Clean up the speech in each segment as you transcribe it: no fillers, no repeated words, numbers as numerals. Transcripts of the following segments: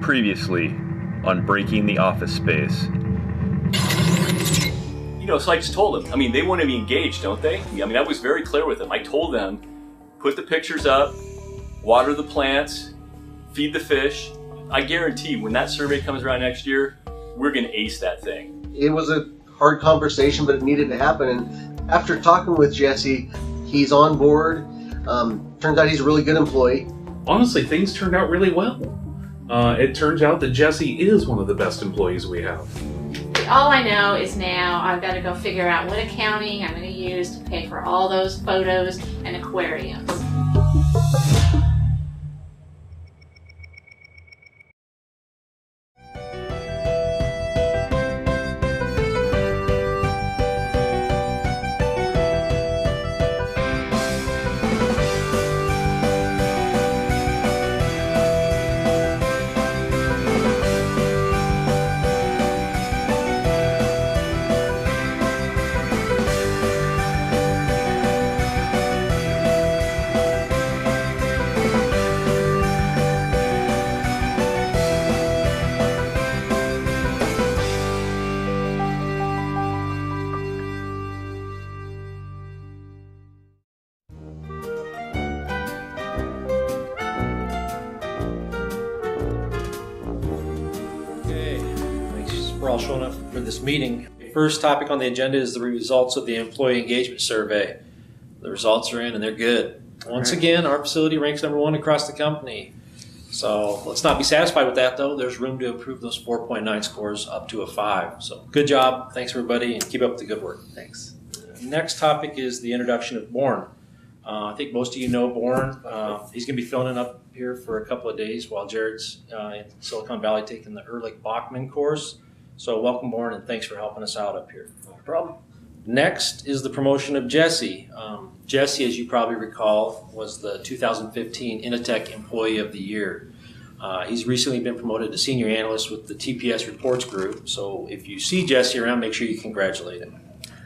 Previously on Breaking the Office Space. You know, so I just told them, I mean, they want to be engaged, don't they? I mean, I was very clear with them. I told them, put the pictures up, water the plants, feed the fish. I guarantee when that survey comes around next year, we're going to ace that thing. It was a hard conversation, but it needed to happen. And after talking with Jesse, he's on board. Turns out he's a really good employee. Honestly, things turned out really well. It turns out that Jesse is one of the best employees we have. All I know is now I've got to go figure out what accounting I'm going to use to pay for all those photos and aquariums. For all showing up for this meeting. First topic on the agenda is the results of the employee engagement survey. The results are in and they're good. Once again, our facility ranks #1 across the company. So let's not be satisfied with that though. There's room to improve those 4.9 scores up to a 5. So good job. Thanks everybody and keep up the good work. Thanks. Next topic is the introduction of Bourne. I think most of you know Bourne. He's going to be filling in up here for a couple of days while Jared's in Silicon Valley taking the Ehrlich-Bachman course. So welcome, Bourne, and thanks for helping us out up here. No problem. Next is the promotion of Jesse. Jesse, as you probably recall, was the 2015 Initech Employee of the Year. He's recently been promoted to Senior Analyst with the TPS Reports Group. So if you see Jesse around, make sure you congratulate him.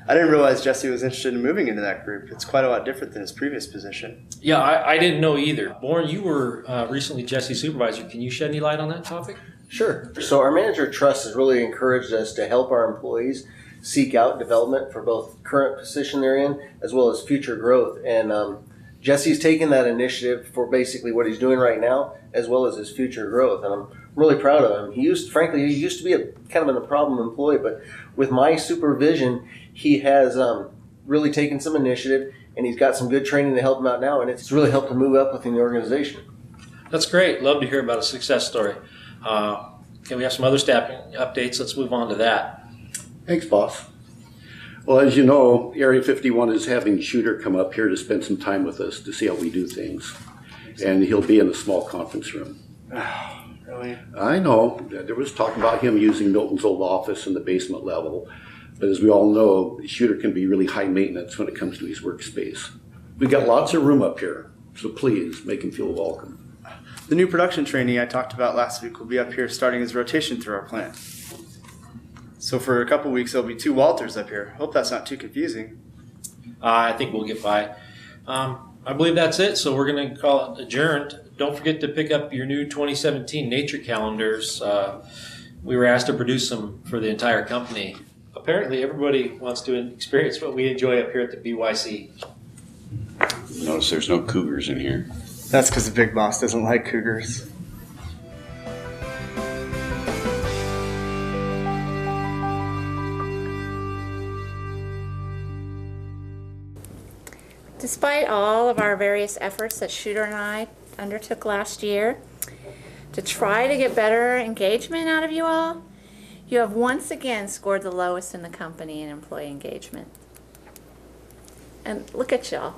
I didn't realize Jesse was interested in moving into that group. It's quite a lot different than his previous position. Yeah, I didn't know either. Bourne, you were recently Jesse's supervisor. Can you shed any light on that topic? Sure. So our manager of trust has really encouraged us to help our employees seek out development for both current position they're in as well as future growth. And Jesse's taken that initiative for basically what he's doing right now as well as his future growth. And I'm really proud of him. He used to be a kind of a problem employee, but with my supervision, he has really taken some initiative and he's got some good training to help him out now. And it's really helped him move up within the organization. That's great. Love to hear about a success story. Okay, we have some other staffing updates. Let's move on to that. Thanks, boss. Well, as you know, Area 51 is having Shooter come up here to spend some time with us to see how we do things. And he'll be in a small conference room. Oh, really? I know. There was talk about him using Milton's old office in the basement level. But as we all know, Shooter can be really high maintenance when it comes to his workspace. We've got lots of room up here, so please make him feel welcome. The new production trainee I talked about last week will be up here starting his rotation through our plant. So for a couple weeks, there'll be 2 Walters up here. Hope that's not too confusing. I think we'll get by. I believe that's it, so we're going to call it adjourned. Don't forget to pick up your new 2017 nature calendars. We were asked to produce them for the entire company. Apparently, everybody wants to experience what we enjoy up here at the BYC. Notice there's no cougars in here. That's because the big boss doesn't like cougars. Despite all of our various efforts that Shooter and I undertook last year to try to get better engagement out of you all, you have once again scored the lowest in the company in employee engagement. And look at y'all.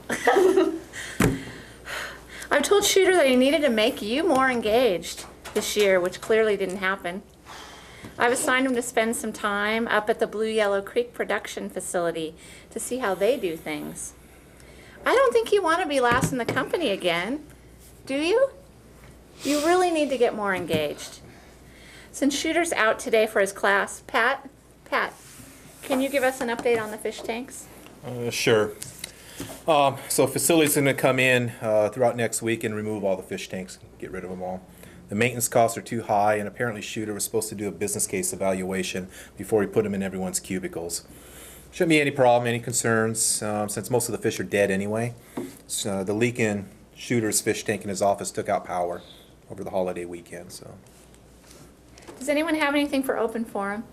I've told Shooter that he needed to make you more engaged this year, which clearly didn't happen. I've assigned him to spend some time up at the Blue Yellow Creek production facility to see how they do things. I don't think you want to be last in the company again, do you? You really need to get more engaged. Since Shooter's out today for his class, Pat, can you give us an update on the fish tanks? Sure. So facility's going to come in throughout next week and remove all the fish tanks, get rid of them all. The maintenance costs are too high, and apparently Shooter was supposed to do a business case evaluation before he put them in everyone's cubicles. Shouldn't be any problem, any concerns, since most of the fish are dead anyway. So, the leak in Shooter's fish tank in his office took out power over the holiday weekend. So, Does anyone have anything for open forum?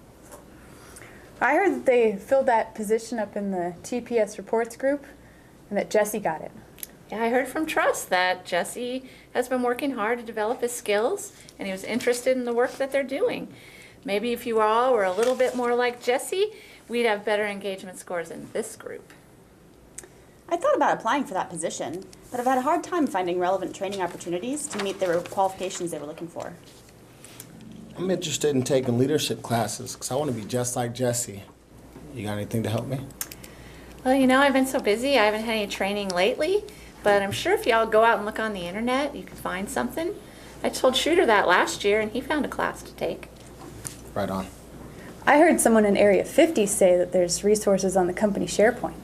I heard that they filled that position up in the TPS reports group and that Jesse got it. Yeah, I heard from Trust that Jesse has been working hard to develop his skills, and he was interested in the work that they're doing. Maybe if you all were a little bit more like Jesse, we'd have better engagement scores in this group. I thought about applying for that position, but I've had a hard time finding relevant training opportunities to meet the qualifications they were looking for. I'm interested in taking leadership classes because I want to be just like Jesse. You got anything to help me? Well, you know, I've been so busy, I haven't had any training lately, but I'm sure if y'all go out and look on the internet, you can find something. I told Shooter that last year, and he found a class to take. Right on. I heard someone in Area 50 say that there's resources on the company SharePoint.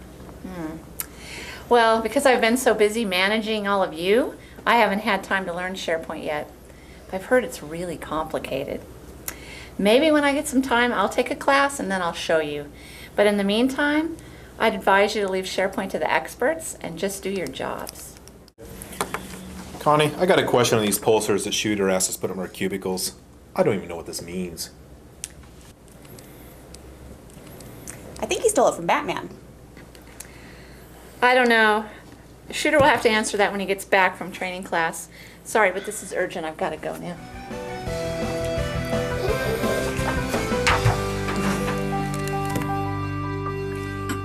Well, because I've been so busy managing all of you, I haven't had time to learn SharePoint yet. I've heard it's really complicated. Maybe when I get some time, I'll take a class and then I'll show you. But in the meantime, I'd advise you to leave SharePoint to the experts and just do your jobs. Connie, I got a question on these pulsars that Shooter asked us to put in our cubicles. I don't even know what this means. I think he stole it from Batman. I don't know. Shooter will have to answer that when he gets back from training class. Sorry, but this is urgent. I've got to go now.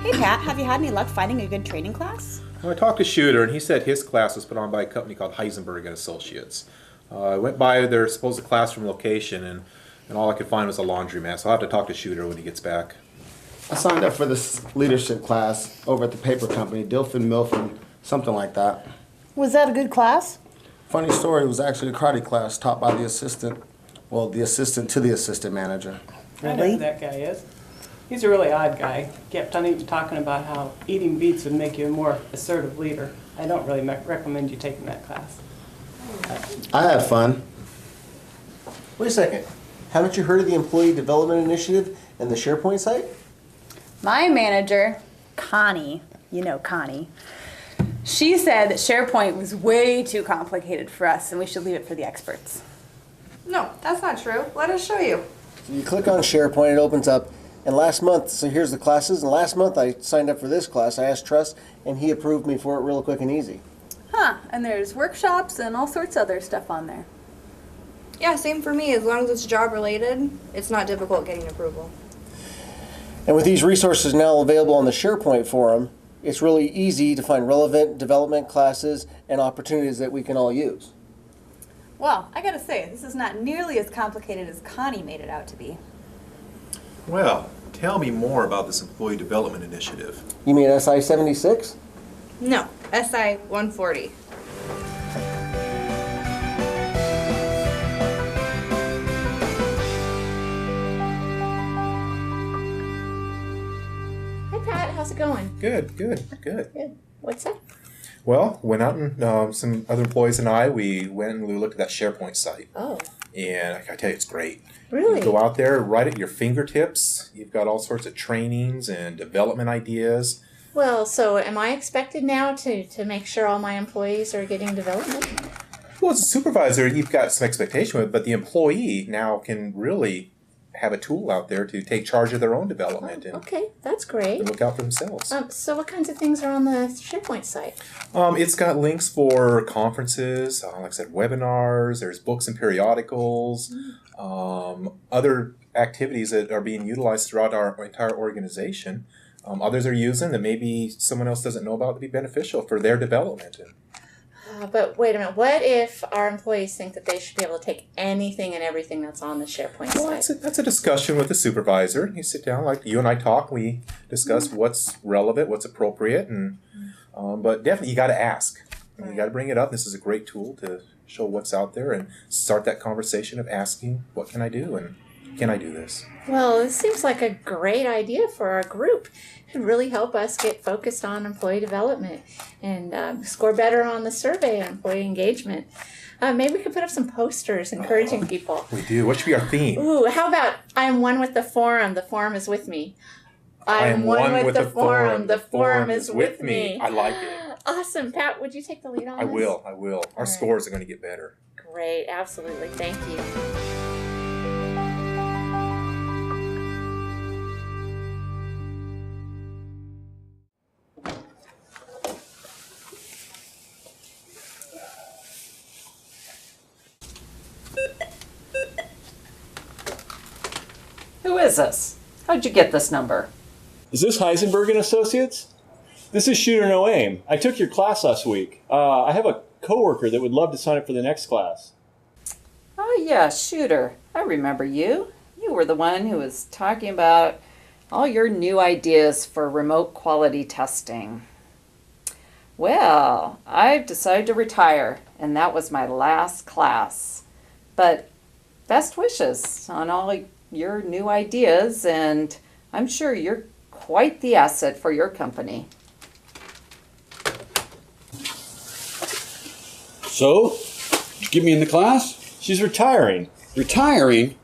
Hey Pat, have you had any luck finding a good training class? I talked to Shooter, and he said his class was put on by a company called Heisenberg and Associates. I went by their supposed classroom location, and all I could find was a laundromat. So I'll have to talk to Shooter when he gets back. I signed up for this leadership class over at the paper company, Dilfin Milfin, something like that. Was that a good class? Funny story, it was actually a karate class taught by the assistant to the assistant manager. I know who that guy is. He's a really odd guy. Kept on talking about how eating beets would make you a more assertive leader. I don't really recommend you taking that class. I had fun. Wait a second. Haven't you heard of the Employee Development Initiative and the SharePoint site? My manager, Connie, you know Connie, she said that SharePoint was way too complicated for us and we should leave it for the experts. No, that's not true. Let us show you. So you click on SharePoint, it opens up, and last month, so here's the classes, and last month I signed up for this class. I asked Trust, and he approved me for it real quick and easy. Huh, and there's workshops and all sorts of other stuff on there. Yeah, same for me. As long as it's job related, it's not difficult getting approval. And with these resources now available on the SharePoint forum, it's really easy to find relevant development classes and opportunities that we can all use. Well, I gotta say, this is not nearly as complicated as Connie made it out to be. Well, tell me more about this Employee Development Initiative. You mean SI76? No, SI140. Hi Pat, how's it going? Good. Good. What's that? Well, went out and some other employees and we went and we looked at that SharePoint site. Oh. And I tell you, it's great. Really? You go out there right at your fingertips. You've got all sorts of trainings and development ideas. Well, so am I expected now to make sure all my employees are getting development? Well, as a supervisor, you've got some expectation with it, but the employee now can really have a tool out there to take charge of their own development and Okay, that's great. look out for themselves. So what kinds of things are on the SharePoint site? It's got links for conferences, like I said, webinars, there's books and periodicals, other activities that are being utilized throughout our entire organization. Others are using that maybe someone else doesn't know about to be beneficial for their development. But wait a minute, what if our employees think that they should be able to take anything and everything that's on the SharePoint Well, site? that's a discussion with the supervisor. You sit down, like you and I talk, we discuss what's relevant, what's appropriate, and but definitely you got to ask. You got to bring it up. This is a great tool to show what's out there and start that conversation of asking, what can I do and can I do this? Well, this seems like a great idea for our group. It would really help us get focused on employee development and score better on the survey on employee engagement. Maybe we could put up some posters encouraging people. We do. What should be our theme? Ooh, how about I am one with the forum is with me. I am one with the forum is with me. I like it. Awesome. Pat, would you take the lead on I this? will. Our scores are going to get better. Great, absolutely. Thank you. Who is this? How'd you get this number? Is this Heisenberg and Associates? This is Shooter No Aim. I took your class last week. I have a coworker that would love to sign up for the next class. Oh yeah, Shooter. I remember you. You were the one who was talking about all your new ideas for remote quality testing. Well, I've decided to retire, and that was my last class. But best wishes on all your new ideas, and I'm sure you're quite the asset for your company. So, did you get me in the class? She's retiring. Retiring?